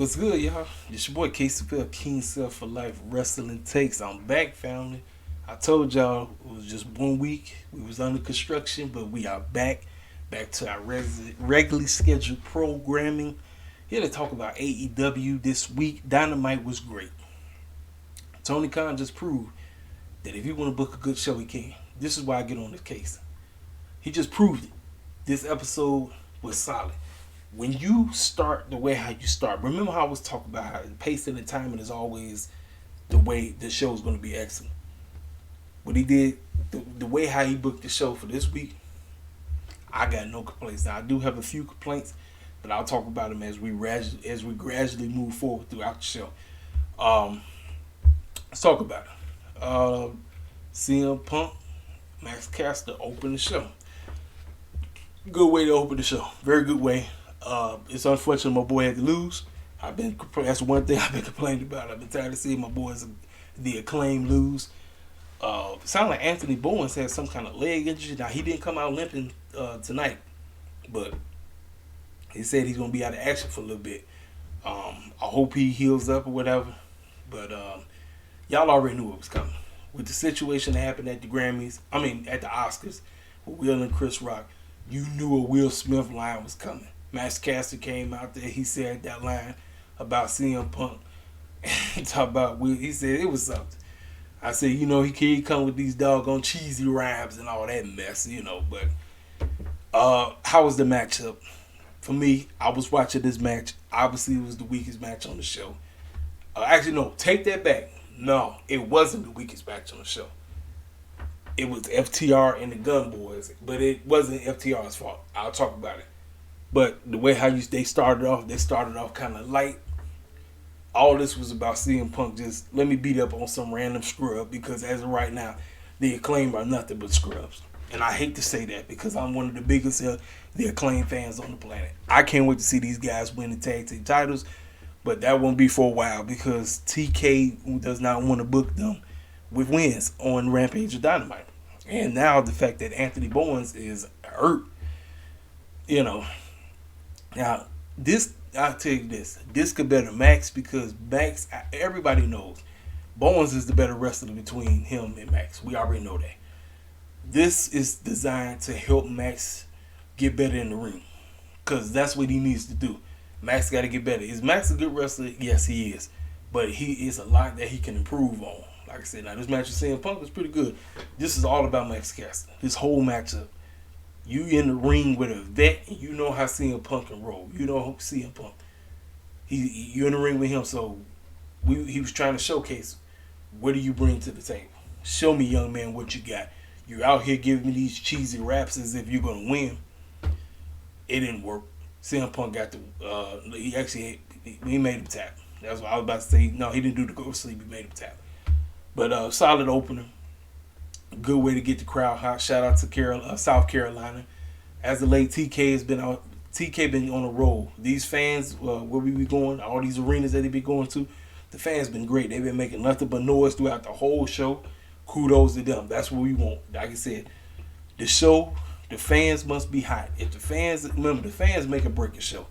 What's good, y'all? It's your boy KCPL, King Self for Life Wrestling Takes. I'm back, family. I told y'all it was just 1 week. We was under construction, but we are back to our regularly scheduled programming. Here to talk about AEW this week. Dynamite was great. Tony Khan just proved that if you want to book a good show, he can. This is why I get on this case. He just proved it. This episode was solid. When you start the way how you start, remember how I was talking about how the pacing and timing is always the way the show is going to be excellent. What he did, the way how he booked the show for this week, I got no complaints. Now I do have a few complaints, but I'll talk about them as we gradually move forward throughout the show. Let's talk about it. CM Punk, Max Caster opened the show. Good way to open the show. Very good way. It's unfortunate my boy had to lose. That's one thing I've been complaining about. I've been tired of seeing my boys, the Acclaim, lose. It sounded like Anthony Bowens had some kind of leg injury. Now he didn't come out limping tonight, but he said he's gonna be out of action for a little bit. I hope he heals up or whatever. But y'all already knew what was coming with the situation that happened at the at the Oscars with Will and Chris Rock. You knew a Will Smith line was coming. Max Caster came out there. He said that line about CM Punk. Talk about Will. He said it was something. I said, he come with these doggone cheesy rhymes and all that mess, But how was the matchup? For me, I was watching this match. Obviously, it was the weakest match on the show. Actually, no, take that back. No, it wasn't the weakest match on the show. It was FTR and the Gun Boys, but it wasn't FTR's fault. I'll talk about it. But the way how they started off kind of light. All this was about CM Punk just let me beat up on some random scrub because as of right now, the Acclaim are nothing but scrubs. And I hate to say that because I'm one of the biggest the Acclaim fans on the planet. I can't wait to see these guys win the tag team titles, but that won't be for a while because TK does not want to book them with wins on Rampage or Dynamite. And now the fact that Anthony Bowens is hurt, Now, I'll tell you this could better Max because Max, everybody knows, Bowens is the better wrestler between him and Max. We already know that. This is designed to help Max get better in the ring because that's what he needs to do. Max got to get better. Is Max a good wrestler? Yes, he is. But he is a lot that he can improve on. Like I said, now this match with CM Punk was pretty good. This is all about Max Caster. This whole matchup. You in the ring with a vet, and you know how CM Punk can roll. You know CM Punk. You in the ring with him, so he was trying to showcase what do you bring to the table. Show me, young man, what you got. You're out here giving me these cheesy raps as if you're gonna win. It didn't work. CM Punk got he made him tap. That's what I was about to say. No, he didn't do the go to sleep. He made him tap. But solid opener. Good way to get the crowd hot. Shout out to South Carolina. As of late, TK been on a roll. These fans, where we be going, all these arenas that they be going to, the fans been great. They've been making nothing but noise throughout the whole show. Kudos to them. That's what we want. Like I said, the show, the fans must be hot. If the fans make or break a show.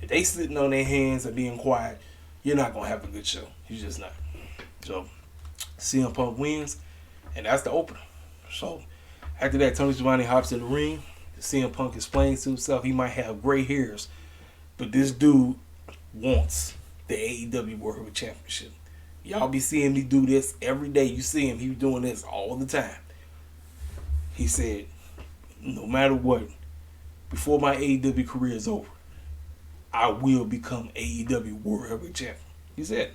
If they sitting on their hands and being quiet, you're not gonna have a good show. You're just not. So, CM Punk wins, and that's the opener. So, after that, Tony Storm hops in the ring. CM Punk explains to himself he might have gray hairs, but this dude wants the AEW World Heavyweight Championship. Y'all be seeing me do this every day. You see him, he doing this all the time. He said, no matter what, before my AEW career is over, I will become AEW World Heavyweight Champion. He said.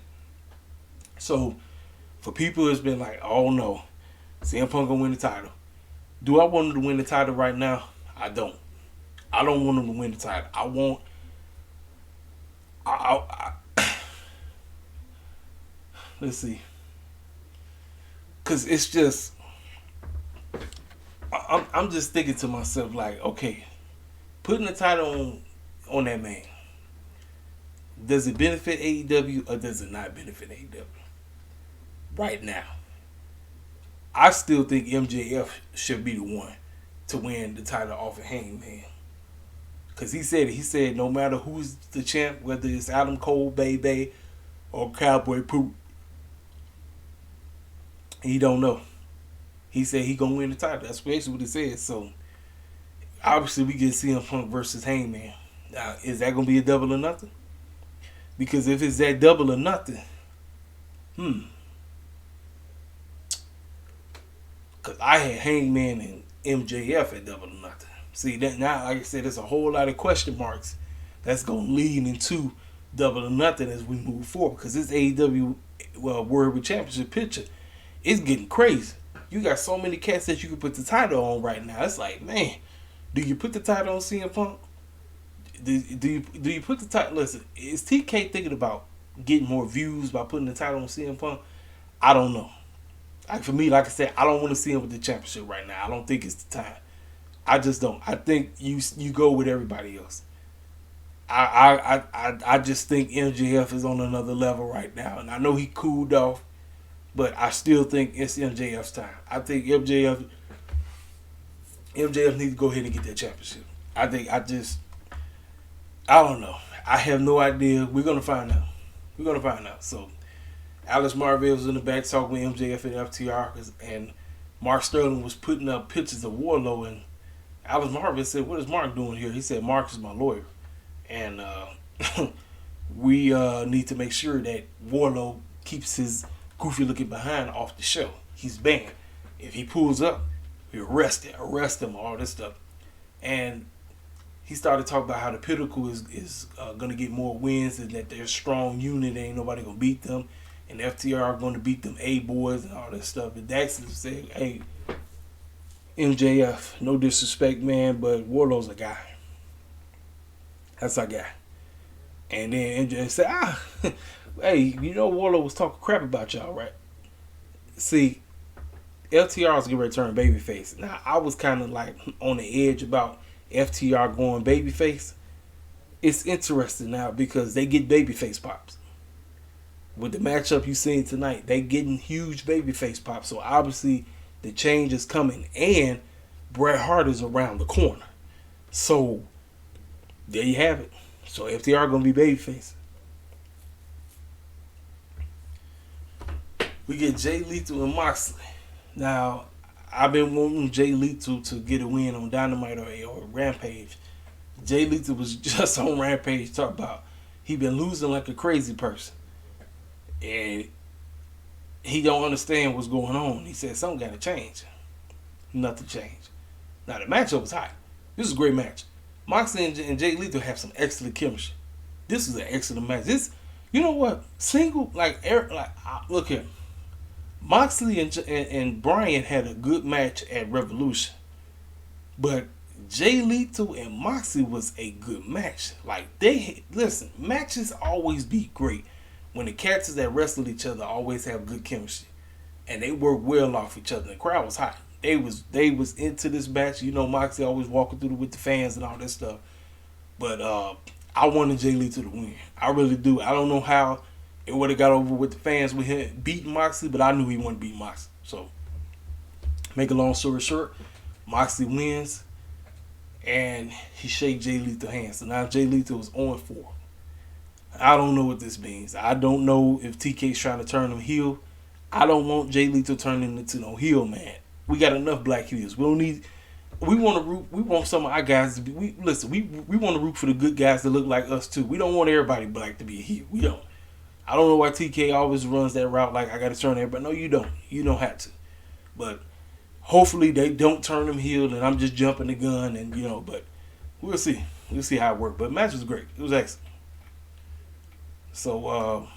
So, for people it's been like, oh no, CM Punk gonna win the title. Do I want him to win the title right now? I don't. I don't want him to win the title. Let's see. Cause it's just, I'm just thinking to myself like, okay, putting the title on that man, does it benefit AEW or does it not benefit AEW? Right now, I still think MJF should be the one to win the title off of Hangman. Because he said it. He said no matter who's the champ, whether it's Adam Cole, Baby, or Cowboy Poop, he don't know. He said he gonna win the title. That's basically what he said. So obviously we get CM Punk versus Hangman. Now, is that gonna be a double or nothing? Because if it's that double or nothing, because I had Hangman and MJF at double or nothing. See that now, like I said, there's a whole lot of question marks that's gonna lead into double or nothing as we move forward. Because this AEW World Championship picture is getting crazy. You got so many cats that you can put the title on right now. It's like, man, do you put the title on CM Punk? Do you put the title? Listen, is TK thinking about getting more views by putting the title on CM Punk? I don't know. Like for me, like I said, I don't want to see him with the championship right now. I don't think it's the time. I just don't. I think you go with everybody else. I just think MJF is on another level right now, and I know he cooled off, but I still think it's MJF's time. I think MJF needs to go ahead and get that championship. I don't know. I have no idea. We're gonna find out. So Alex Marvell was in the back talking with MJF and FTR, and Mark Sterling was putting up pictures of Warlow, and Alex Marvell said, "What is Mark doing here?" He said, "Mark is my lawyer, and we need to make sure that Warlow keeps his goofy looking behind off the show. He's banned. If he pulls up, we arrest him, all this stuff." And he started talking about how the Pinnacle is going to get more wins and that they're a strong unit. Ain't nobody going to beat them. And FTR are going to beat them A-boys and all this stuff. And Dax said, "Hey, MJF, no disrespect, man, but Warlow's a guy. That's our guy." And then MJF said, "Hey, you know Warlow was talking crap about y'all, right?" See, FTR is going to return babyface. Now, I was kind of like on the edge about FTR going babyface. It's interesting now because they get babyface pops. With the matchup you seen tonight, they getting huge babyface pops. So obviously the change is coming, and Bret Hart is around the corner. So there you have it. So FTR gonna be babyface. We get Jay Lethal and Moxley. Now, I've been wanting Jay Lethal to get a win on Dynamite or Rampage. Jay Lethal was just on Rampage talking about he been losing like a crazy person. And he don't understand what's going on. He said something got to change. Nothing changed. Now the matchup was hot. This is a great match. Moxley and Jay Lethal have some excellent chemistry. This is an excellent match. This, you know what? Look here. Moxley and Bryan had a good match at Revolution, but Jay Lethal and Moxley was a good match. Like matches always be great when the cats that wrestle each other always have good chemistry, and they work well off each other. The crowd was hot. They was into this match. You know, Moxley always walking through with the fans and all that stuff. But I wanted Jay Lethal to win. I really do. I don't know how it would have got over with the fans with him beating Moxley, but I knew he wanted to beat Moxley. So, make a long story short, Moxley wins, and he shakes Jay Lethal's hand. So now Jay Lethal is 0-4. I don't know what this means. I don't know if TK's trying to turn him heel. I don't want Jay Lethal turning into no heel, man. We got enough black heels. We don't need. We want some of our guys to be. We want to root for the good guys that look like us too. We don't want everybody black to be a heel. We don't. I don't know why TK always runs that route. Like I got to turn everybody. No, you don't. You don't have to. But hopefully they don't turn him heel, and I'm just jumping the gun, and But we'll see. We'll see how it works. But the match was great. It was excellent. So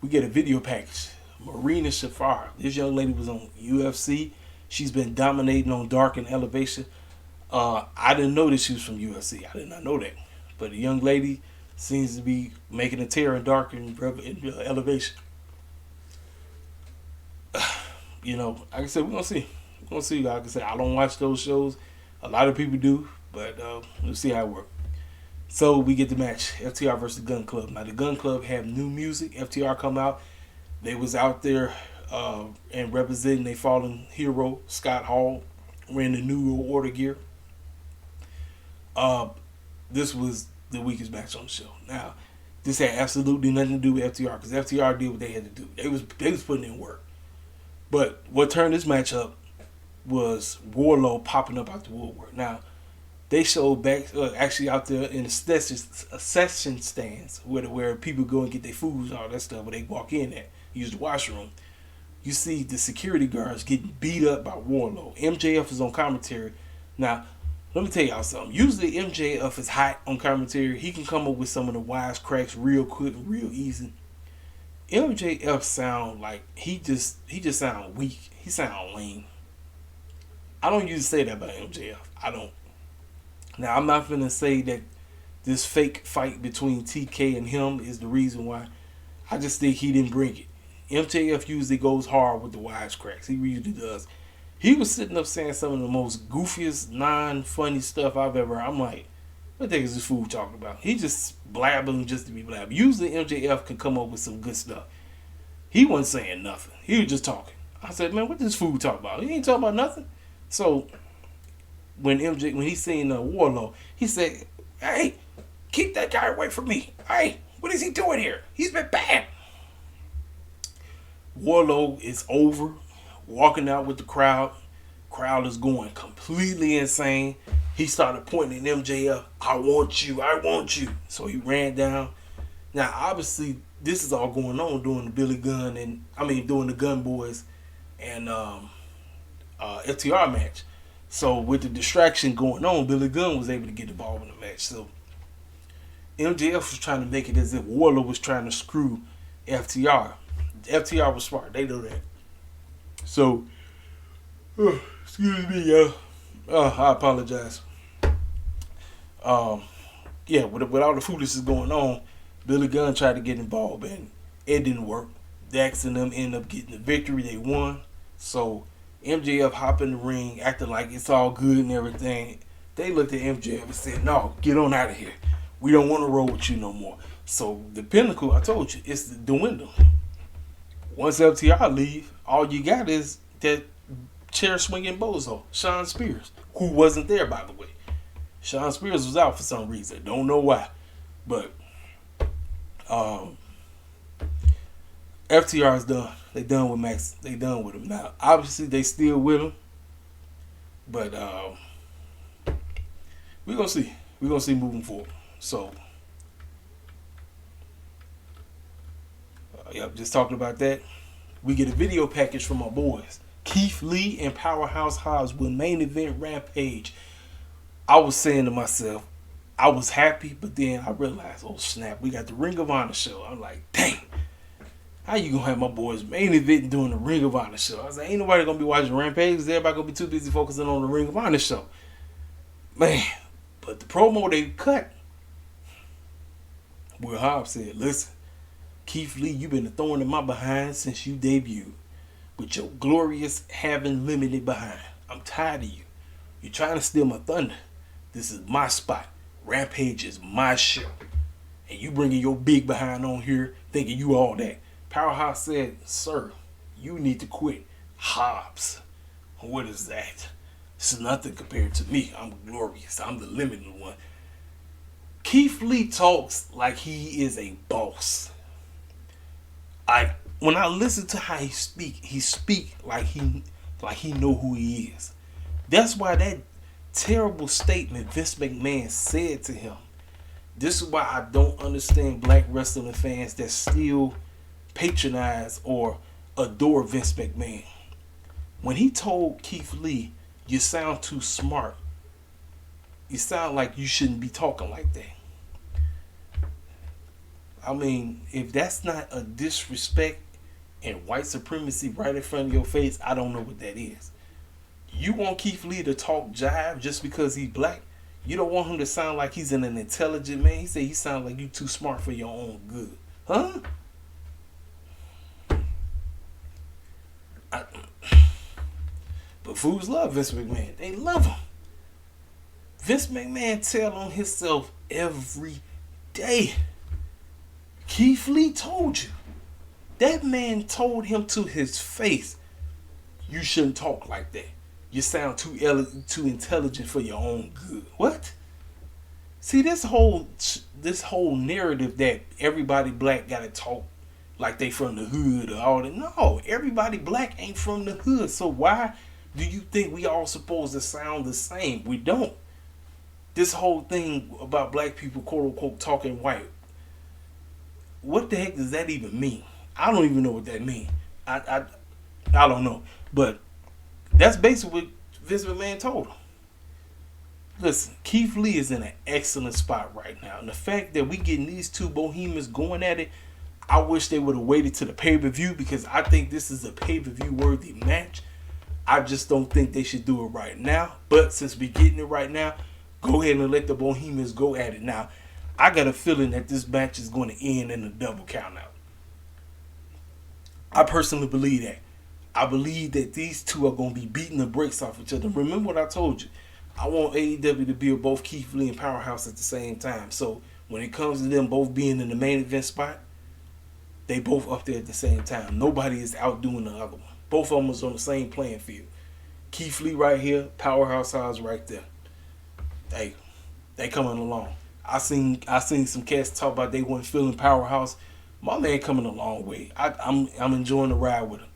we get a video package. Marina Shafir. This young lady was on UFC. She's been dominating on Dark and Elevation. I didn't know that she was from UFC. I did not know that. But the young lady seems to be making a tear in Dark and Elevation. Like I said, we're going to see. We're going to see. Like I said, I don't watch those shows. A lot of people do. But we'll see how it works. So we get the match. FTR versus Gun Club. Now the Gun Club have new music. FTR come out. They was out there and representing their fallen hero, Scott Hall, wearing the New World Order gear. This was the weakest match on the show. Now, this had absolutely nothing to do with FTR because FTR did what they had to do. They was putting in work. But what turned this match up was Wardlow popping up out the woodwork. Now, they showed back actually out there in the session stands where people go and get their food and all that stuff, where they walk in at, use the washroom. You see the security guards getting beat up by Wardlow. MJF is on commentary. Now, let me tell y'all something. Usually MJF is hot on commentary. He can come up with some of the wisecracks real quick and real easy. MJF sound like he just sound weak. He sound lame. I don't usually say that about MJF. I don't. Now, I'm not going to say that this fake fight between TK and him is the reason why. I just think he didn't bring it. MJF usually goes hard with the wisecracks. He usually does. He was sitting up saying some of the most goofiest, non-funny stuff I've ever heard. I'm like, what the heck is this fool talking about? He just blabbing just to be blabbing. Usually MJF can come up with some good stuff. He wasn't saying nothing. He was just talking. I said, man, what this fool talking about? He ain't talking about nothing. So when he seen Wardlow, he said, hey, keep that guy away from me. Hey, what is he doing here? He's been bad. Wardlow is over, walking out with the crowd. Crowd is going completely insane. He started pointing at MJF. I want you. I want you. So he ran down. Now, obviously, this is all going on during the during the Gun Boys and FTR match. So with the distraction going on, Billy Gunn was able to get involved in the match. So MJF was trying to make it as if Wardlow was trying to screw FTR. FTR was smart. They know that. So, excuse me, y'all. I apologize. With all the foolishness going on, Billy Gunn tried to get involved, and it didn't work. Dax and them ended up getting the victory. They won. So, MJF hopped in the ring, acting like it's all good and everything. They looked at MJF and said, no, get on out of here. We don't want to roll with you no more. So, the pinnacle, I told you, it's the dwindle. Once FTR leave, all you got is that chair-swinging bozo, Shawn Spears, who wasn't there, by the way. Shawn Spears was out for some reason. Don't know why. But FTR is done. They done with Max. They done with him. Now, obviously, they still with him. But we're going to see. We're going to see moving forward. So, just talking about that. We get a video package from our boys. Keith Lee and Powerhouse Hobbs with main event Rampage. I was saying to myself, I was happy, but then I realized, oh snap, we got the Ring of Honor show. I'm like, dang, how you gonna have my boys main event doing the Ring of Honor show? I was like, ain't nobody gonna be watching Rampage because everybody gonna be too busy focusing on the Ring of Honor show. Man, but the promo they cut, Will Hobbs said, listen, Keith Lee, you've been a thorn in my behind since you debuted with your glorious having limited behind. I'm tired of you. You're trying to steal my thunder. This is my spot. Rampage is my show. And you bringing your big behind on here thinking you all that. Powerhouse said, sir, you need to quit. Hobbs, what is that? This is nothing compared to me. I'm glorious. I'm the limited one. Keith Lee talks like he is a boss. When I listen to how he speak like he know who he is. That's why that terrible statement Vince McMahon said to him. This is why I don't understand black wrestling fans that still patronize or adore Vince McMahon. When he told Keith Lee, you sound too smart. You sound like you shouldn't be talking like that. I mean, if that's not a disrespect and white supremacy right in front of your face, I don't know what that is. You want Keith Lee to talk jive just because he's black? You don't want him to sound like he's an intelligent man? He said he sounds like you too smart for your own good. Huh? But fools love Vince McMahon. They love him. Vince McMahon tell on himself every day. Keith Lee told you. That man told him to his face, you shouldn't talk like that. You sound too intelligent for your own good. What? See, this whole narrative that everybody black gotta talk like they from the hood or all that. No, everybody black ain't from the hood. So why do you think we all supposed to sound the same? We don't. This whole thing about black people, quote unquote, talking white. What the heck does that even mean? I don't even know what that means. I don't know. But that's basically what Vince McMahon told him. Listen, Keith Lee is in an excellent spot right now. And the fact that we getting these two bohemians going at it, I wish they would have waited to the pay-per-view, because I think this is a pay-per-view worthy match. I just don't think they should do it right now. But since we're getting it right now, go ahead and let the bohemians go at it. Now, I got a feeling that this match is going to end in a double countout. I personally believe that. I believe that these two are going to be beating the brakes off each other. Remember what I told you. I want AEW to build both Keith Lee and Powerhouse at the same time. So when it comes to them both being in the main event spot, they both up there at the same time. Nobody is outdoing the other one. Both of them is on the same playing field. Keith Lee right here, Powerhouse House right there. Hey, they coming along. I seen some cats talk about they weren't feeling Powerhouse. My man coming a long way. I'm enjoying the ride with him.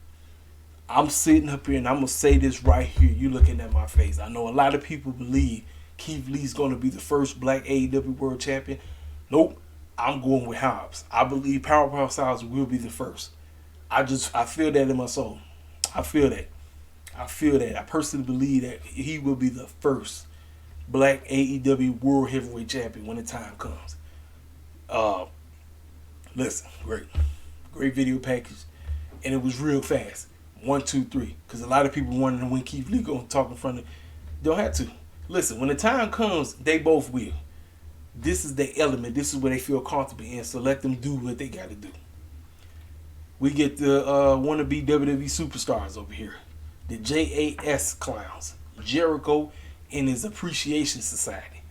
I'm sitting up here and I'm gonna say this right here. You looking at my face. I know a lot of people believe Keith Lee's gonna be the first black AEW World Champion. Nope. I'm going with Hobbs. I believe Powerhouse Hobbs will be the first. I feel that in my soul. I feel that. I personally believe that he will be the first black AEW World Heavyweight Champion when the time comes. Listen, great video package, and it was real fast. 1, 2, 3. Because a lot of people wondering when Keith Lee gonna talk in front of. Don't have to. Listen, when the time comes, they both will. This is the element. This is where they feel comfortable in. So let them do what they got to do. We get the wannabe WWE superstars over here, the JAS clowns, Jericho and his Appreciation Society,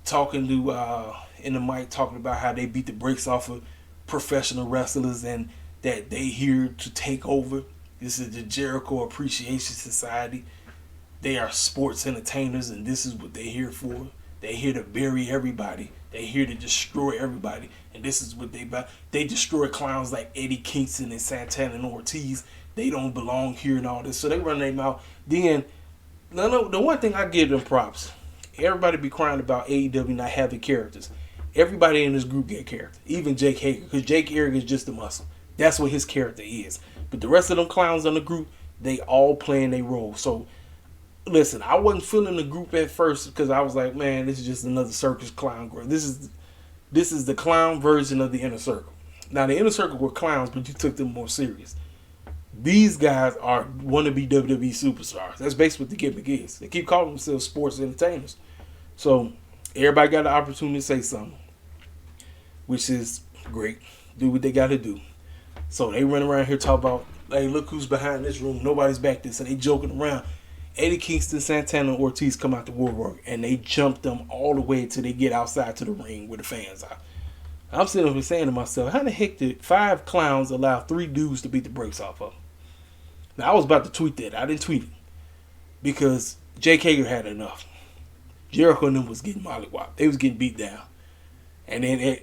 talking to in the mic, talking about how they beat the brakes off of professional wrestlers and that they here to take over. This is the Jericho Appreciation Society. They are sports entertainers, and this is what they're here for. They're here to bury everybody. They're here to destroy everybody. And this is what they about. They destroy clowns like Eddie Kingston and Santana and Ortiz. They don't belong here and all this. So they run their mouth. Then, the one thing I give them props. Everybody be crying about AEW not having characters. Everybody in this group get character. Even Jake Hager. Because Jake Hager is just a muscle. That's what his character is. But the rest of them clowns in the group, they all playing their role. So, listen, I wasn't feeling the group at first because I was like, man, this is just another circus clown group. This is the clown version of the Inner Circle. Now, the Inner Circle were clowns, but you took them more serious. These guys are wannabe WWE superstars. That's basically what the gimmick is. They keep calling themselves sports entertainers. So, everybody got the opportunity to say something, which is great. Do what they got to do. So they run around here talking about, hey, look who's behind this room. Nobody's back there. So they joking around. Eddie Kingston, Santana, and Ortiz come out the woodwork, and they jump them all the way until they get outside to the ring where the fans are. I'm sitting here saying to myself, how the heck did 5 clowns allow 3 dudes to beat the brakes off of them? Now, I was about to tweet that. I didn't tweet it because Jake Hager had enough. Jericho and them was getting mollywopped. They was getting beat down. And then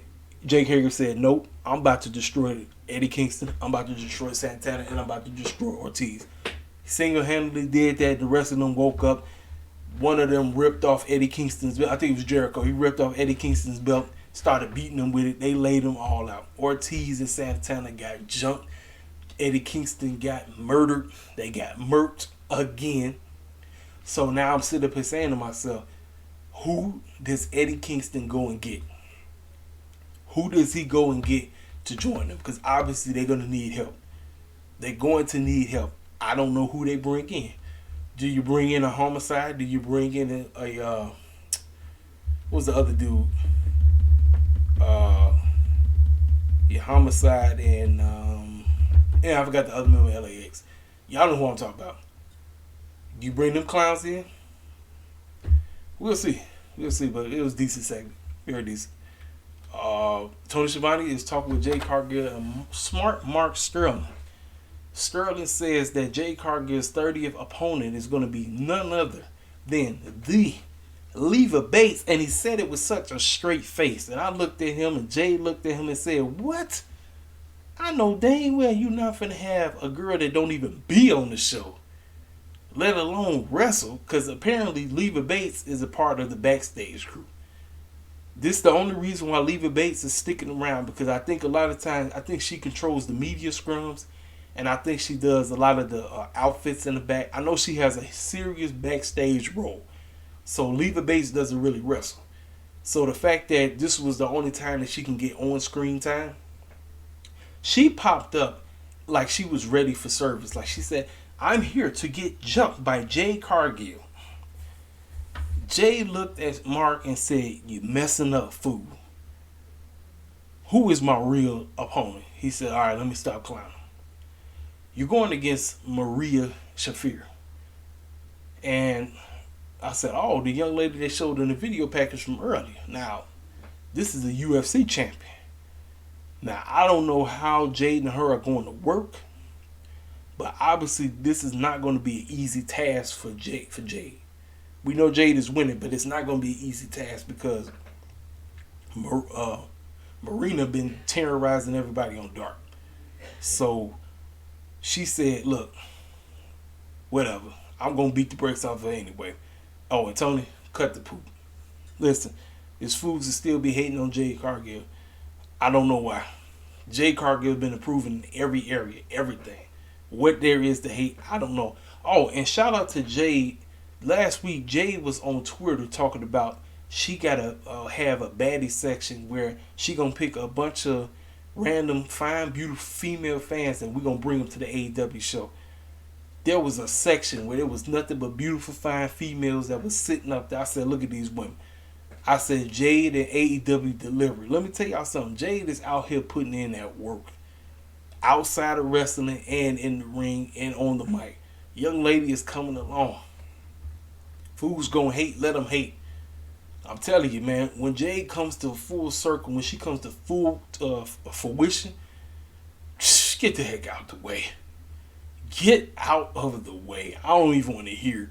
Jake Hager said, nope, I'm about to destroy Eddie Kingston, I'm about to destroy Santana, and I'm about to destroy Ortiz. He single-handedly did that. The rest of them woke up. One of them ripped off Eddie Kingston's belt. I think it was Jericho. He ripped off Eddie Kingston's belt, started beating them with it. They laid them all out. Ortiz and Santana got jumped. Eddie Kingston got murdered. They got murked again. So now I'm sitting up here saying to myself, who does Eddie Kingston go and get? Who does he go and get to join them? Because obviously they're going to need help. They're going to need help. I don't know who they bring in. Do you bring in a Homicide? Do you bring in a what's the other dude? Homicide and I forgot the other member of LAX. Y'all know who I'm talking about. Do you bring them clowns in? We'll see. But it was a decent segment. Very decent. Tony Schiavone is talking with Jay Cargill and Smart Mark Sterling. Sterling says that Jay Cargill's 30th opponent is going to be none other than the Leva Bates, and he said it with such a straight face. And I looked at him, and Jay looked at him and said, "What? I know dang well you not finna have a girl that don't even be on the show, let alone wrestle." Because apparently Leva Bates is a part of the backstage crew. This is the only reason why Leva Bates is sticking around, because I think a lot of times, I think she controls the media scrums, and I think she does a lot of the outfits in the back. I know she has a serious backstage role. So Leva Bates doesn't really wrestle. So the fact that this was the only time that she can get on screen time, she popped up like she was ready for service. Like she said, "I'm here to get jumped by Jay Cargill." Jay looked at Mark and said, "You messing up, fool. Who is my real opponent?" He said, "All right, let me stop clowning. You're going against Maria Shafir." And I said, "Oh, the young lady they showed in the video package from earlier." Now, this is a UFC champion. Now, I don't know how Jade and her are going to work, but obviously this is not going to be an easy task for Jade. We know Jade is winning, but it's not going to be an easy task because Marina been terrorizing everybody on Dark. So she said, "Look, whatever. I'm going to beat the brakes off her anyway." Oh, and Tony, cut the poop. Listen, his fools will still be hating on Jade Cargill. I don't know why. Jade Cargill's been improving in every area, everything. What there is to hate, I don't know. Oh, and shout out to Jade. Last week, Jade was on Twitter talking about she gotta have a baddie section where she gonna pick a bunch of random, fine, beautiful female fans and we gonna bring them to the AEW show. There was a section where there was nothing but beautiful, fine females that was sitting up there. I said, "Look at these women." I said, "Jade and AEW delivery." Let me tell y'all something. Jade is out here putting in that work. Outside of wrestling and in the ring and on the mic. Young lady is coming along. Fools gonna hate, let them hate. I'm telling you, man, when Jade comes to full circle, when she comes to full fruition, get the heck out the way. Get out of the way. I don't even want to hear it.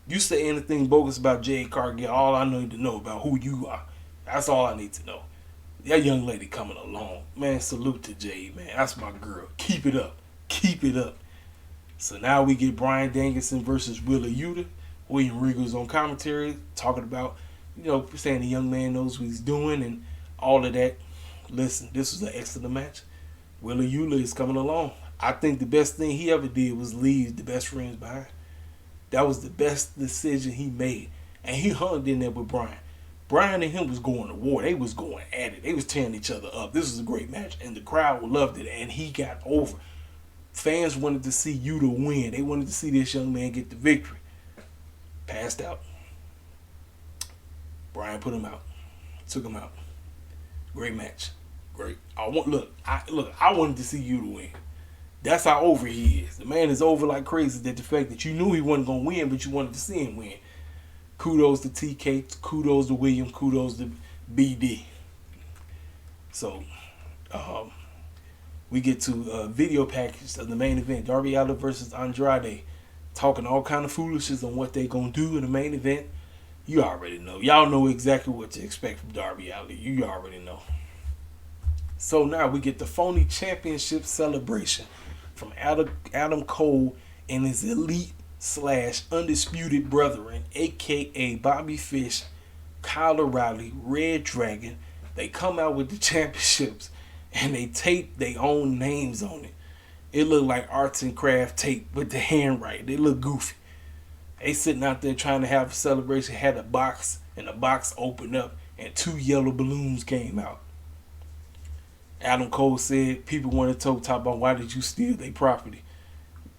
You say anything bogus about Jade Cargill, all I need to know about who you are. That's all I need to know. That young lady coming along. Man, salute to Jade, man. That's my girl. Keep it up. Keep it up. So now we get Bryan Danielson versus Wheeler Yuta. William Regal's on commentary talking about, saying the young man knows what he's doing and all of that. Listen, this was an excellent match. Wheeler Yuta is coming along. I think the best thing he ever did was leave the best friends behind. That was the best decision he made. And he hung in there with Bryan. Bryan and him was going to war. They was going at it. They was tearing each other up. This was a great match. And the crowd loved it. And he got over. Fans wanted to see Yuta win. They wanted to see this young man get the victory. Passed out. Bryan put him out. Took him out. Great match. Great. I wanted to see Yuta win. That's how over he is. The man is over like crazy. That the fact that you knew he wasn't going to win, but you wanted to see him win. Kudos to TK. Kudos to William. Kudos to BD. So, we get to a video package of the main event. Darby Allen versus Andrade. Talking all kind of foolishness on what they going to do in the main event. You already know. Y'all know exactly what to expect from Darby Allen. You already know. So now we get the phony championship celebration from Adam Cole and his elite / undisputed brethren, a.k.a. Bobby Fish, Kyle O'Reilly, Red Dragon. They come out with the championships and they tape their own names on it. It looked like arts and craft tape with the handwriting. They look goofy. They sitting out there trying to have a celebration, had a box, and the box opened up and 2 yellow balloons came out. Adam Cole said people want to talk about why did you steal their property.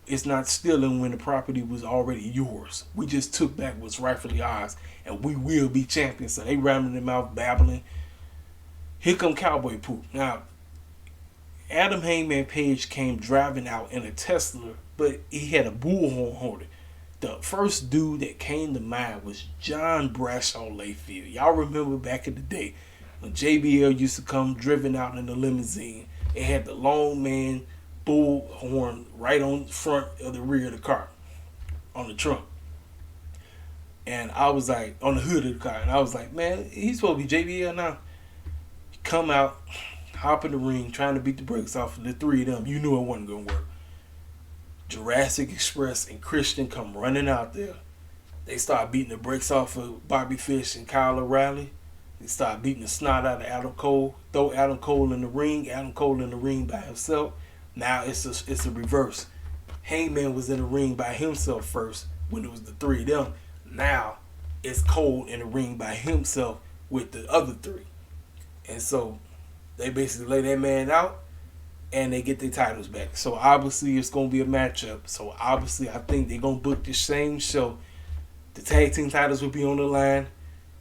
It's not stealing when the property was already yours. We just took back what's rightfully ours, and we will be champions. So they ramming their mouth, babbling. Here come Cowboy Poop. Now, Adam Hangman Page came driving out in a Tesla, but he had a bullhorn holder. The first dude that came to mind was John Bradshaw Layfield. Y'all remember back in the day when JBL used to come driven out in the limousine. It had the long man bullhorn right on front of the rear of the car, on the trunk. And I was like, on the hood of the car, and I was like, man, he's supposed to be JBL now. Come out, hop in the ring, trying to beat the brakes off of the three of them. You knew it wasn't going to work. Jurassic Express and Christian come running out there. They start beating the brakes off of Bobby Fish and Kyle O'Reilly. They start beating the snot out of Adam Cole. Throw Adam Cole in the ring. Adam Cole in the ring by himself. Now it's a reverse. Hangman was in the ring by himself first when it was the three of them. Now it's Cole in the ring by himself with the other three. And so they basically lay that man out and they get their titles back. So obviously it's going to be a matchup. So obviously I think they're going to book the same show. The tag team titles will be on the line.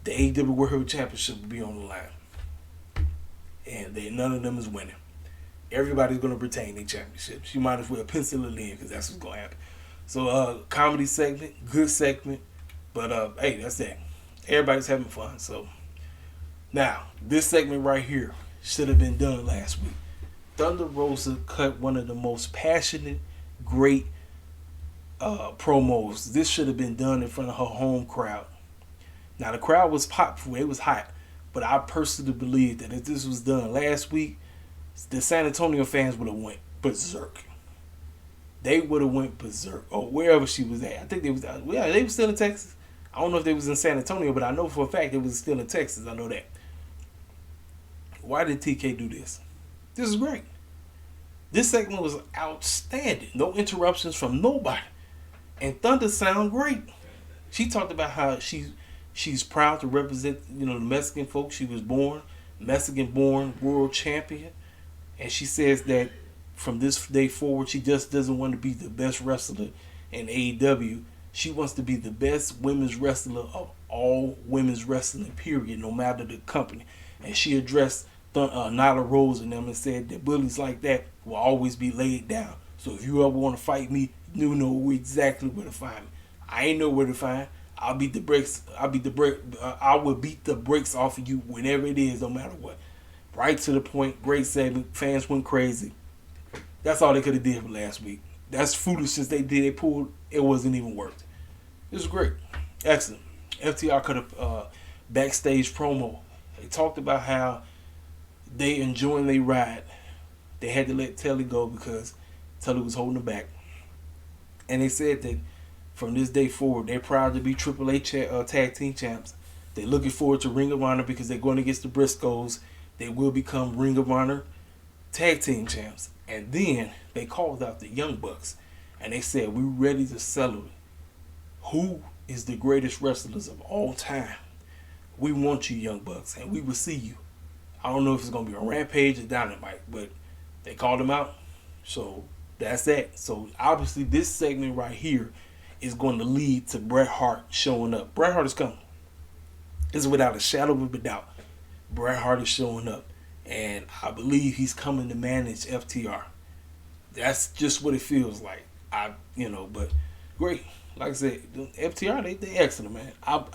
The AEW World Heavyweight Championship will be on the line. And none of them is winning. Everybody's going to retain their championships. You might as well pencil it in because that's what's going to happen. So comedy segment, good segment. But hey, that's it. Everybody's having fun. So now, this segment right here should have been done last week. Thunder Rosa cut one of the most passionate, great promos. This should have been done in front of her home crowd. Now, the crowd was popped. It was hot. But I personally believe that if this was done last week, the San Antonio fans would have went berserk. They would have went berserk. Or wherever she was at. I think they was still in Texas. I don't know if they was in San Antonio, but I know for a fact they was still in Texas. I know that. Why did TK do this? This is great. This segment was outstanding. No interruptions from nobody. And Thunder sound great. She talked about how she's proud to represent, the Mexican folks. She was Mexican-born world champion. And she says that from this day forward, she just doesn't want to be the best wrestler in AEW. She wants to be the best women's wrestler of all women's wrestling, period, no matter the company. And she addressed Nyla Rose and them and said that bullies like that will always be laid down. So if you ever want to fight me, you know exactly where to find me. I ain't know where to find. I will beat the brakes off of you whenever it is, no matter what. Right to the point. Great segment. Fans went crazy. That's all they could have did for last week. That's foolishness they did. They pulled. It wasn't even worth it. It was great. Excellent. FTR cut a backstage promo. They talked about how they enjoying their ride. They had to let Telly go because Telly was holding them back. And they said that from this day forward, they're proud to be AAA tag team champs. They're looking forward to Ring of Honor because they're going against the Briscoes. They will become Ring of Honor tag team champs. And then they called out the Young Bucks. And they said, we're ready to celebrate. Who is the greatest wrestlers of all time? We want you, Young Bucks, and we will see you. I don't know if it's going to be a Rampage or Dynamite, but they called them out. So that's that. So obviously this segment right here is going to lead to Bret Hart showing up. Bret Hart is coming. It's without a shadow of a doubt. Bret Hart is showing up. And I believe he's coming to manage FTR. That's just what it feels like. But great. Like I said, FTR, they excellent, man. A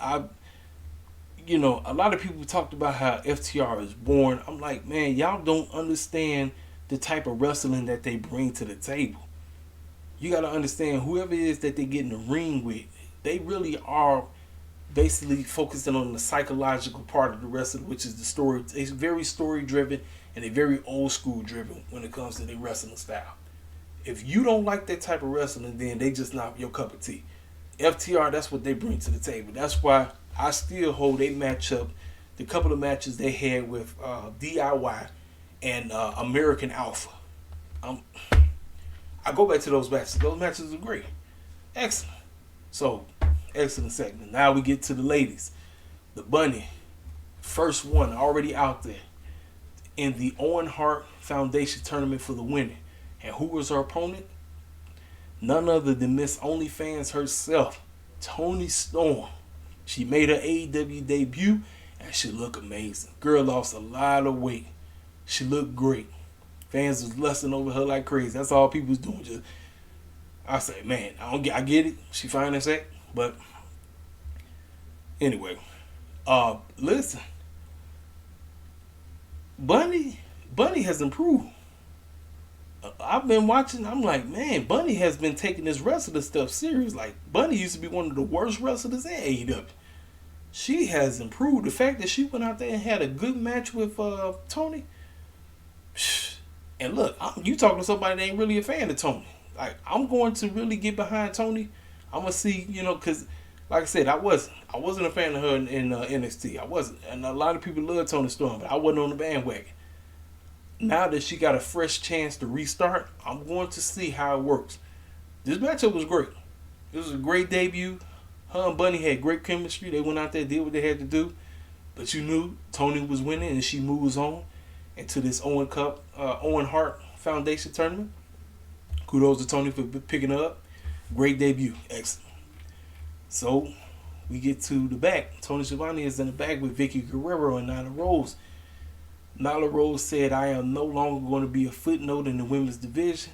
lot of people talked about how FTR is born. I'm like, man, y'all don't understand the type of wrestling that they bring to the table. You got to understand, whoever it is that they get in the ring with, they really are basically focusing on the psychological part of the wrestling, which is the story. It's very story-driven and they're very old-school-driven when it comes to their wrestling style. If you don't like that type of wrestling, then they just not your cup of tea. FTR, that's what they bring to the table. That's why I still hold a matchup, the couple of matches they had with DIY and American Alpha. I go back to those matches. Those matches are great. Excellent. So, excellent segment. Now we get to the ladies. The Bunny, first one already out there in the Owen Hart Foundation tournament for the winning. And who was her opponent? None other than Miss OnlyFans herself, Toni Storm. She made her AEW debut and she looked amazing. Girl lost a lot of weight. She looked great. Fans was lusting over her like crazy. That's all people was doing. I say, man, I get it. She fine as heck. But anyway, listen. Bunny has improved. I I've been watching. I'm like, man, Bunny has been taking this wrestler stuff serious. Like, Bunny used to be one of the worst wrestlers in AEW. She has improved. The fact that she went out there and had a good match with Toni. And look, you talking to somebody that ain't really a fan of Toni. Like, I'm going to really get behind Toni. I'm gonna see, because like I said, I wasn't a fan of her in NXT. I wasn't, and a lot of people love Toni Storm, but I wasn't on the bandwagon. Now that she got a fresh chance to restart, I'm going to see how it works. This matchup was great. It was a great debut. Her and Bunny had great chemistry. They went out there, did what they had to do, but you knew Toni was winning, and she moves on into this Owen Hart Foundation tournament. Kudos to Toni for picking her up. Great debut. Excellent. So, we get to the back. Tony Schiavone is in the back with Vicky Guerrero and Nyla Rose. Nyla Rose said, I am no longer going to be a footnote in the women's division.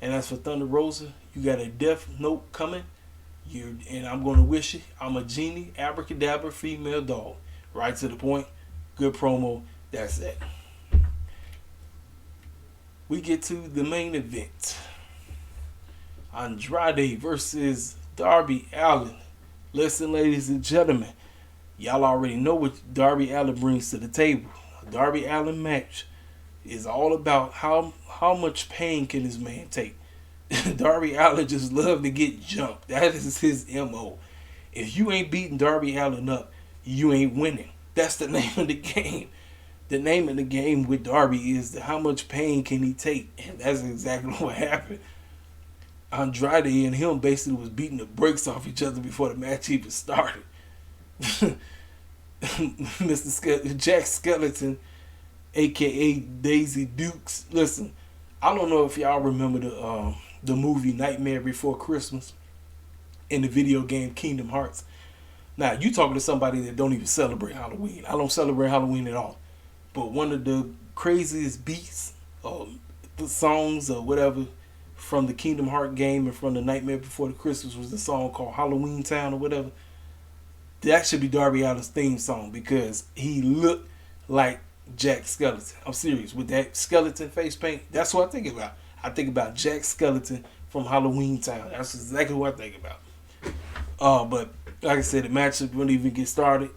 And as for Thunder Rosa, you got a death note coming. And I'm going to wish you, I'm a genie, abracadabra, female dog. Right to the point. Good promo. That's it. We get to the main event. Andrade versus Darby Allen. Listen, ladies and gentlemen, y'all already know what Darby Allen brings to the table. A Darby Allen match is all about how much pain can this man take. Darby Allen just love to get jumped. That is his MO. If you ain't beating Darby Allen up, you ain't winning. That's the name of the game. The name of the game with Darby is how much pain can he take, and that's exactly what happened. Andrade and him basically was beating the brakes off each other before the match even started. Mr. Jack Skeleton, a.k.a. Daisy Dukes. Listen, I don't know if y'all remember the movie Nightmare Before Christmas and the video game Kingdom Hearts. Now, you talking to somebody that don't even celebrate Halloween. I don't celebrate Halloween at all. But one of the craziest beats, the songs or whatever, from the Kingdom Hearts game and from the Nightmare Before the Christmas was a song called Halloween Town or whatever. That should be Darby Allin's theme song because he looked like Jack Skeleton. I'm serious. With that skeleton face paint, that's what I think about. I think about Jack Skeleton from Halloween Town. That's exactly what I think about. But like I said, the matchup didn't even get started.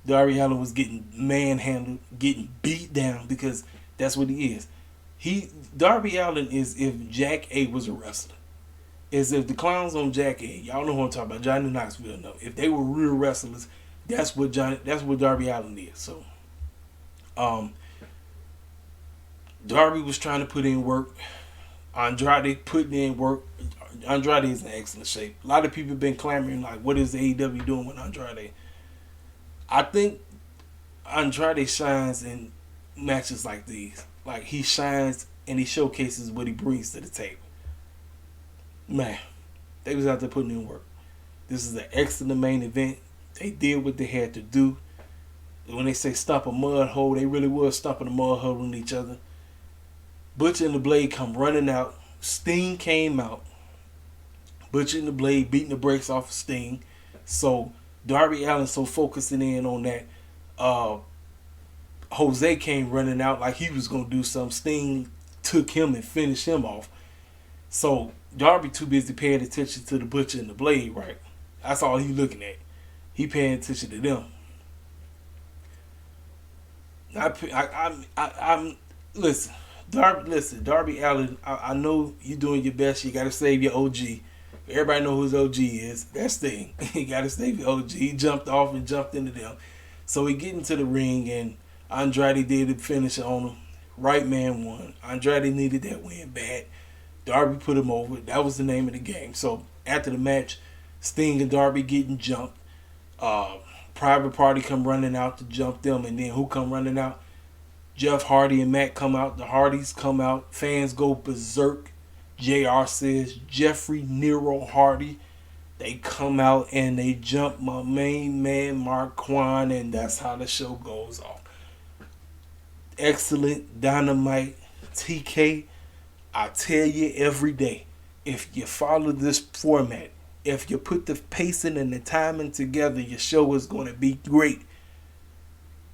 Darby Allin was getting manhandled, getting beat down because that's what he is. Darby Allin is if Jack A was a wrestler. Is if the clowns on Jack A, y'all know who I'm talking about, Johnny Knoxville. No, if they were real wrestlers, that's what Darby Allin is. So, Darby was trying to put in work. Andrade putting in work. Andrade is in excellent shape. A lot of people have been clamoring like, what is AEW doing with Andrade? I think Andrade shines in matches like these. Like, he shines and he showcases what he brings to the table. Man, they was out there putting in work. This is an excellent main event. They did what they had to do. When they say stomp a mud hole, they really was stomping a mud hole on each other. Butcher and the Blade come running out. Sting came out. Butcher and the Blade beating the brakes off of Sting. So Darby Allin so focusing in on that. Jose came running out like he was going to do something. Sting took him and finished him off. So Darby too busy paying attention to the Butcher and the Blade, right? That's all he looking at. He paying attention to them. Darby Allin, I know you're doing your best. You got to save your OG. Everybody know who his OG is. That's the thing. You got to save your OG. He jumped off and jumped into them. So he get into the ring, and Andrade did the finish on him. Right man won. Andrade needed that win bad. Darby put him over. That was the name of the game. So after the match, Sting and Darby getting jumped. Private Party come running out to jump them, and then who come running out? Jeff Hardy and Matt come out. The Hardys come out. Fans go berserk. JR says Jeffrey Nero Hardy. They come out and they jump my main man Mark Quan, and that's how the show goes off. Excellent Dynamite. TK, I tell you every day, if you follow this format, if you put the pacing and the timing together, your show is going to be great.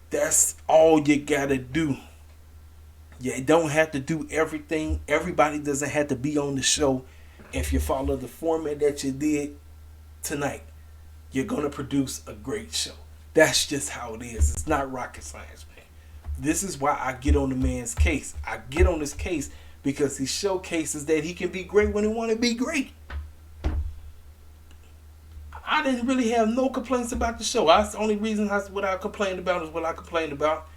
That's all you got to do. You don't have to do everything. Everybody doesn't have to be on the show. If you follow the format that you did tonight, you're going to produce a great show. That's just how it is. It's not rocket science, man. This is why I get on the man's case. I get on his case because he showcases that he can be great when he want to be great. I didn't really have no complaints about the show. That's the only reason what I complained about is what I complained about.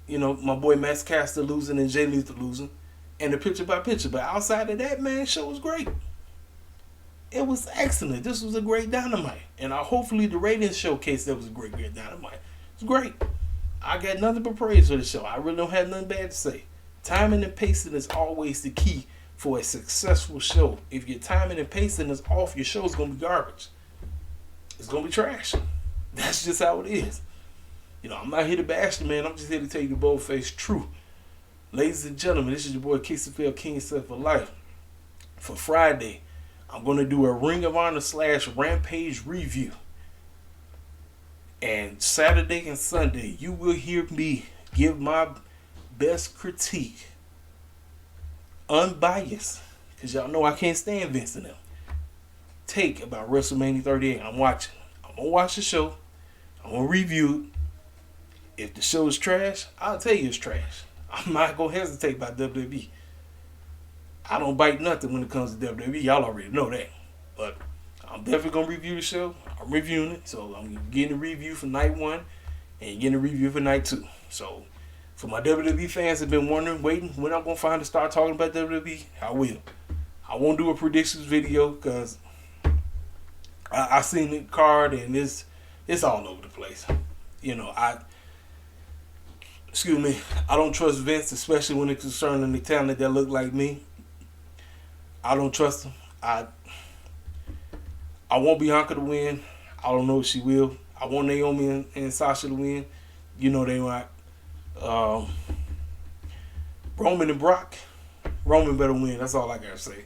You know, my boy Max Caster losing and Jay Lethal losing. And the picture by picture. But outside of that, man, the show was great. It was excellent. This was a great Dynamite. And hopefully the ratings showcase that was a great Dynamite. It's great. I got nothing but praise for the show. I really don't have nothing bad to say. Timing and pacing is always the key for a successful show. If your timing and pacing is off, your show's going to be garbage. It's going to be trash. That's just how it is. You know, I'm not here to bash the man. I'm just here to tell you the bold-faced truth. Ladies and gentlemen, this is your boy KCFL King Set for Life. For Friday, I'm going to do a Ring of Honor / Rampage review. And Saturday and Sunday, you will hear me give my best critique. Unbiased. Because y'all know I can't stand Vince and them. Take about WrestleMania 38. I'm watching. I'm going to watch the show. I'm going to review it. If the show is trash, I'll tell you it's trash. I'm not going to hesitate about WWE. I don't bite nothing when it comes to WWE. Y'all already know that. But I'm definitely going to review the show. I'm reviewing it. So I'm getting a review for night 1 and getting a review for night 2. So for my WWE fans that have been wondering, waiting, when I'm going to finally start talking about WWE, I will. I won't do a predictions video because I seen the card and it's all over the place. You know, I don't trust Vince, especially when it's concerning the talent that look like me. I don't trust him. I want Bianca to win. I don't know if she will. I want Naomi and Sasha to win. You know they might. Roman and Brock. Roman better win. That's all I gotta say.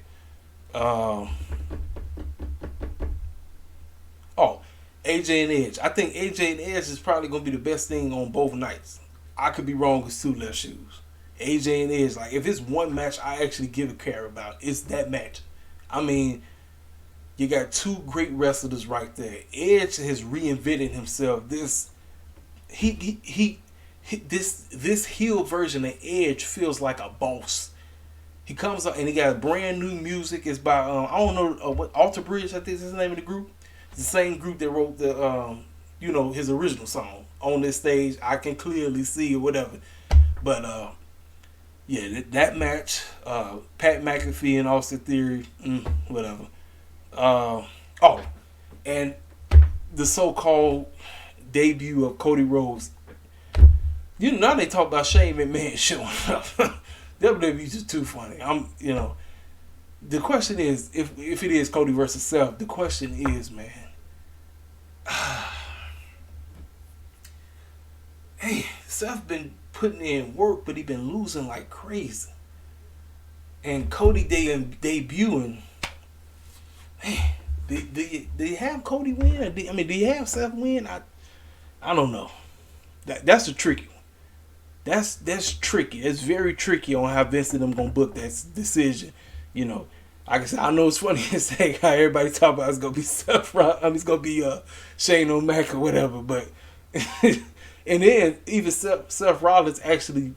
AJ and Edge. I think AJ and Edge is probably gonna be the best thing on both nights. I could be wrong. It's two left shoes. AJ and Edge. Like if it's one match I actually give a care about, it's that match. I mean, you got two great wrestlers right there. Edge has reinvented himself. This heel version of Edge feels like a boss. He comes up and he got brand new music. It's by I don't know what Alter Bridge, I think is the name of the group. It's the same group that wrote the his original song on this stage. I can clearly see or whatever. But that match, Pat McAfee and Austin Theory, whatever. And the so-called debut of Cody Rhodes. You know, now they talk about Shane McMahon showing up. WWE's just too funny. The question is, if it is Cody versus Seth, the question is, man, hey, Seth been putting in work, but he been losing like crazy. And Cody debuting, man, do you have Cody win? Or do you have Seth win? I don't know. That's a tricky one. That's tricky. It's very tricky on how Vince and them gonna book that decision. You know, like I said, I know it's funny to say how everybody talk about it's gonna be it's gonna be Shane O'Mac or whatever, but and then even Seth Rollins actually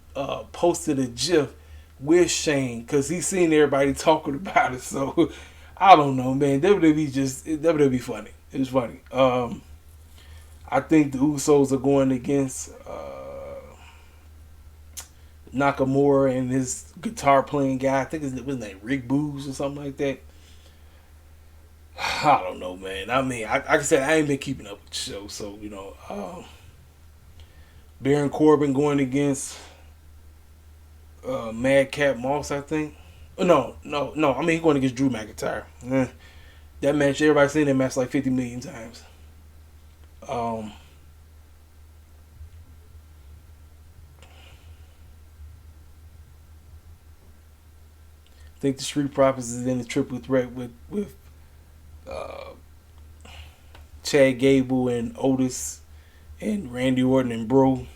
posted a GIF with Shane because he's seen everybody talking about it. So I don't know, man. WWE funny. It was funny. I think the Usos are going against Nakamura and his guitar playing guy. I think his name Rick Boogs or something like that. I don't know, man. I mean, like I said, I ain't been keeping up with the show, so Baron Corbin going against Madcap Moss, I think. No. I mean, he's going against Drew McIntyre. That match, everybody's seen that match like 50 million times. I think the Street Profits is in the triple threat with Chad Gable and Otis and Randy Orton and Bro.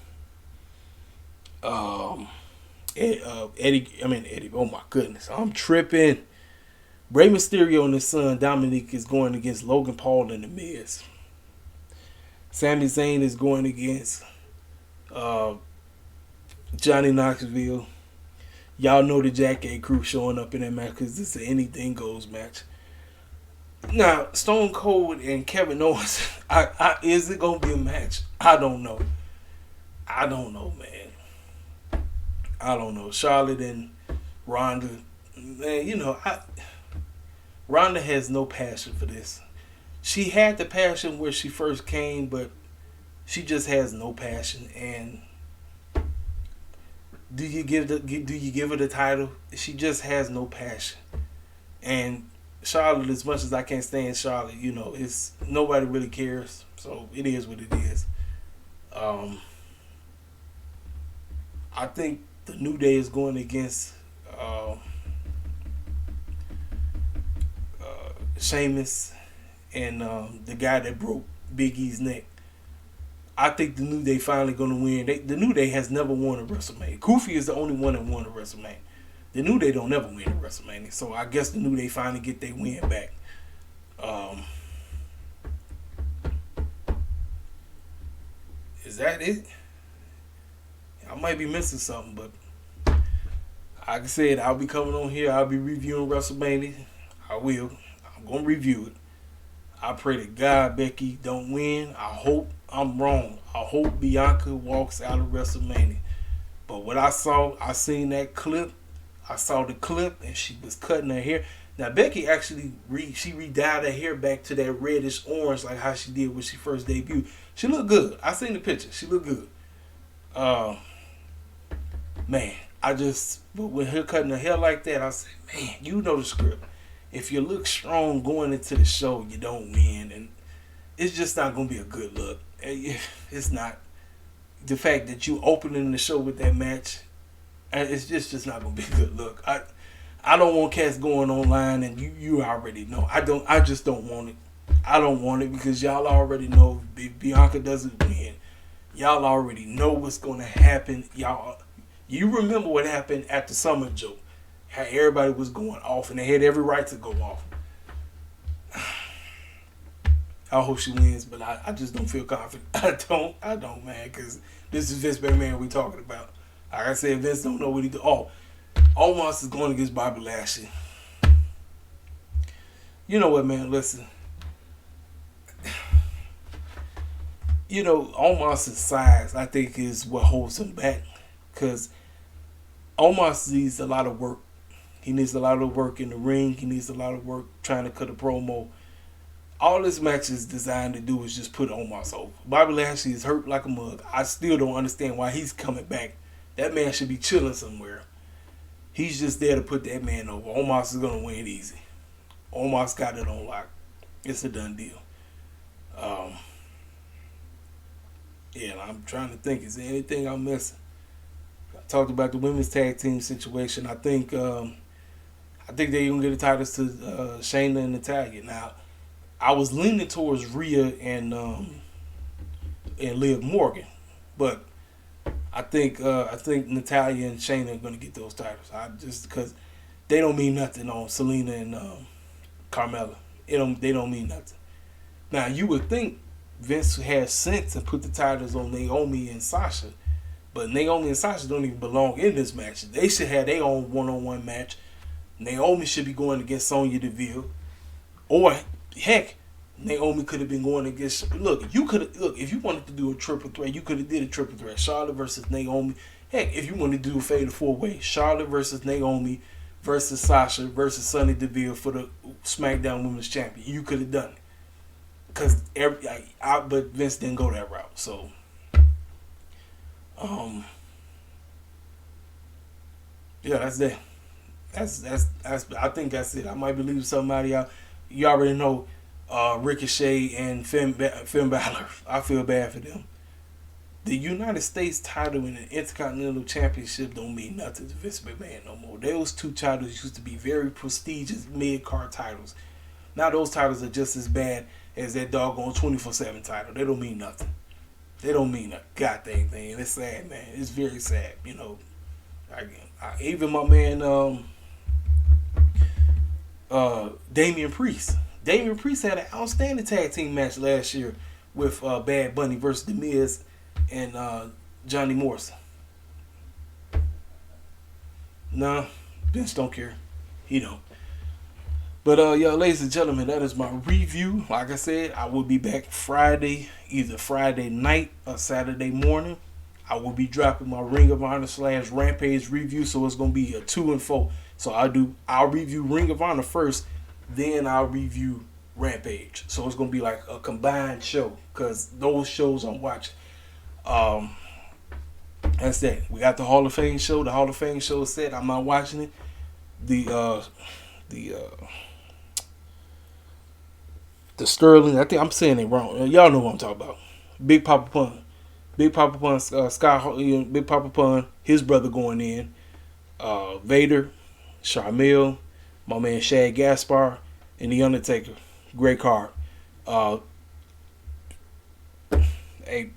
Eddie. Oh my goodness, I'm tripping. Rey Mysterio and his son Dominic is going against Logan Paul and The Miz. Sami Zayn is going against Johnny Knoxville. Y'all know the Jack A crew showing up in that match because this is an anything goes match. Now, Stone Cold and Kevin Owens, is it going to be a match? I don't know. Man. I don't know. Charlotte and Ronda, man, Ronda has no passion for this. She had the passion where she first came, but she just has no passion. And do you give her the title? She just has no passion. And Charlotte, as much as I can't stand Charlotte, it's nobody really cares. So it is what it is. I think the New Day is going against Sheamus and the guy that broke Big E's neck. I think the New Day finally going to win. The New Day has never won a WrestleMania. Kofi is the only one that won a WrestleMania. The New Day don't never win a WrestleMania. So I guess the New Day finally get their win back. Is that it? I might be missing something, but like I said, I'll be coming on here. I'll be reviewing WrestleMania. I will. I'm going to review it. I pray to God Becky don't win. I hope I'm wrong. I hope Bianca walks out of WrestleMania. But what I seen that clip. I saw the clip and she was cutting her hair. Now Becky actually re-dyed her hair back to that reddish orange like how she did when she first debuted. She looked good. I seen the picture. She looked good. Man, but with her cutting her hair like that, I said, man, you know the script. If you look strong going into the show, you don't win, and it's just not gonna be a good look. It's not. The fact that you opening the show with that match, it's just not gonna be a good look. I don't want cats going online, and you already know. I just don't want it. I don't want it because y'all already know if Bianca doesn't win, y'all already know what's gonna happen. You remember what happened at the Summer Joke. How everybody was going off and they had every right to go off. I hope she wins, but I just don't feel confident. I don't, man, because this is Vince McMahon we talking about. Like I said, Vince don't know what he do. Omos is going against Bobby Lashley. You know what, man? Listen. Omos' size, I think, is what holds him back. Because Omos needs a lot of work. He needs a lot of work in the ring. He needs a lot of work trying to cut a promo. All this match is designed to do is just put Omos over. Bobby Lashley is hurt like a mug. I still don't understand why he's coming back. That man should be chilling somewhere. He's just there to put that man over. Omos is going to win easy. Omos got it on lock. It's a done deal. I'm trying to think. Is there anything I'm missing? I talked about the women's tag team situation. I think they're gonna get the titles to Shayna and Natalya. Now, I was leaning towards Rhea and Liv Morgan, but I think Natalya and Shayna are gonna get those titles. Because they don't mean nothing on Selena and Carmella. They don't mean nothing. Now you would think Vince has sense and put the titles on Naomi and Sasha. But Naomi and Sasha don't even belong in this match. They should have their own one-on-one match. Naomi should be going against Sonya Deville. Or, heck, Naomi could have been going against... If you wanted to do a triple threat, you could have did a triple threat. Charlotte versus Naomi. Heck, if you wanted to do a fatal four-way, Charlotte versus Naomi versus Sasha versus Sonya Deville for the SmackDown Women's Champion. You could have done it. But Vince didn't go that route, so... that's that. That's I think that's it. I might be leaving somebody out. You already know Ricochet and Finn Balor. I feel bad for them. The United States title and the Intercontinental Championship don't mean nothing to Vince McMahon no more. Those two titles used to be very prestigious mid-card titles. Now those titles are just as bad as that doggone 24/7 title. They don't mean nothing. They don't mean a goddamn thing. It's sad, man. It's very sad, Even my man Damian Priest. Damian Priest had an outstanding tag team match last year with Bad Bunny versus The Miz and Johnny Morrison. Nah, Vince don't care. He don't. But y'all, ladies and gentlemen, that is my review. Like I said, I will be back Friday, either Friday night or Saturday morning. I will be dropping my Ring of Honor / Rampage review, so it's gonna be a 2 and 4. So I'll review Ring of Honor first, then I'll review Rampage. So it's gonna be like a combined show because those shows I'm watching. That's that. We got the Hall of Fame show. The Hall of Fame show is set. I'm not watching it. The Sterling. I think I'm saying it wrong. Y'all know what I'm talking about. Big Papa Pun. Big Papa Pun. Big Papa Pun. His brother going in. Vader. Sharmell. My man Shad Gaspar. And The Undertaker. Great card. Hey,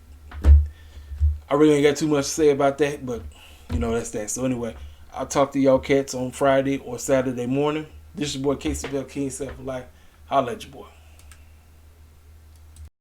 I really ain't got too much to say about that, but that's that. So anyway, I'll talk to y'all cats on Friday or Saturday morning. This is your boy KCBL King Self Life. Holla at your boy.